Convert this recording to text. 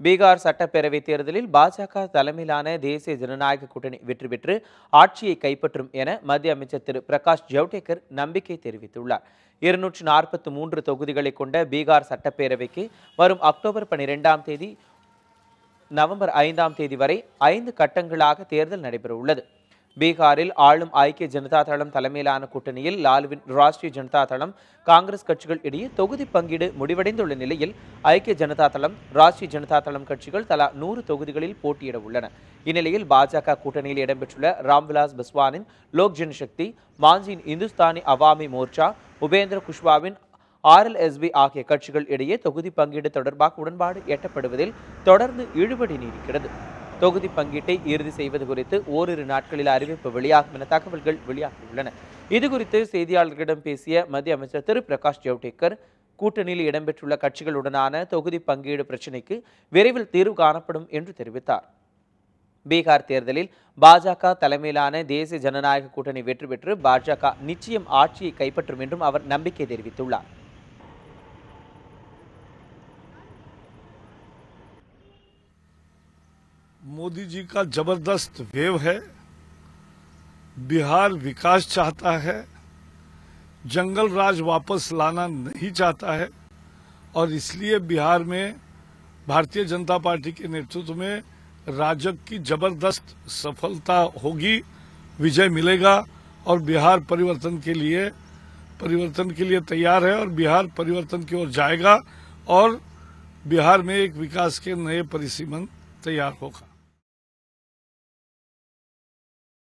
பீகார் சட்டப்பேரவை தேர்தலில் பாஜக தலைமையிலான தேசிய ஜனநாயக கூட்டணி வெற்றி பெற்று ஆட்சியை கைப்பற்றும் என மத்திய அமைச்சர் திரு பிரகாஷ் ஜவடேகர் நம்பிக்கை தெரிவித்துள்ளார். 243 தொகுதிகளை கொண்ட பீகார் சட்டப்பேரவைக்கு வரும் அக்டோபர் 12ஆம் தேதி நவம்பர் 5ஆம் தேதி வரை 5 கட்டங்களாக தேர்தல் நடைபெறவுள்ளது. பீகாரில் ஆளும் ஐக்கிய ஜனதா தளம் தலைமையிலான கூட்டணியில் லாலுவின் ராஷ்டிரிய ஜனதா தளம், காங்கிரஸ் கட்சிகள் இடையே தொகுதி பங்கீடு முடிவடைந்துள்ள நிலையில் ஐக்கிய ஜனதா தளம், ராஷ்டிரிய ஜனதா தளம் கட்சிகள் தலா 100 தொகுதிகளில் போட்டியிட உள்ளன. இந்நிலையில் பாஜக கூட்டணியில் இடம்பெற்றுள்ள ராம்விலாஸ் பாஸ்வானின் லோக் ஜனசக்தி, மாஞ்சியின் இந்துஸ்தானி அவாமி மோர்ச்சா, உபேந்திர குஷ்வாவின் RLSB ஆகிய கட்சிகள் இடையே தொகுதி பங்கீடு தொடர்பாக உடன்பாடு எட்டப்படுவதில் தொடர்ந்து இழுபறி நீடிக்கிறது. தொகுதி பங்கீட்டை இறுதி செய்வது குறித்து ஓரிரு நாட்களில் அறிவிப்பு வெளியாகும் என தகவல்கள் வெளியாகியுள்ளன. இதுகுறித்து செய்தியாளர்களிடம் பேசிய மத்திய அமைச்சர் திரு பிரகாஷ் ஜவடேகர், கூட்டணியில் இடம்பெற்றுள்ள கட்சிகளுடனான தொகுதி பங்கீடு பிரச்சினைக்கு விரைவில் தீர்வு காணப்படும் என்று தெரிவித்தார். பீகார் தேர்தலில் பாஜக தலைமையிலான தேசிய ஜனநாயக கூட்டணி வெற்றி பெற்று பாஜக நிச்சயம் ஆட்சியை கைப்பற்றும் என்றும் அவர் நம்பிக்கை தெரிவித்துள்ளார். मोदी जी का जबरदस्त वेव है। बिहार विकास चाहता है, जंगल राज वापस लाना नहीं चाहता है और इसलिए बिहार में भारतीय जनता पार्टी के नेतृत्व में राजग की जबरदस्त सफलता होगी, विजय मिलेगा और बिहार परिवर्तन के लिए तैयार है और बिहार परिवर्तन की ओर जाएगा और बिहार में एक विकास के नए परिसीमन तैयार होगा।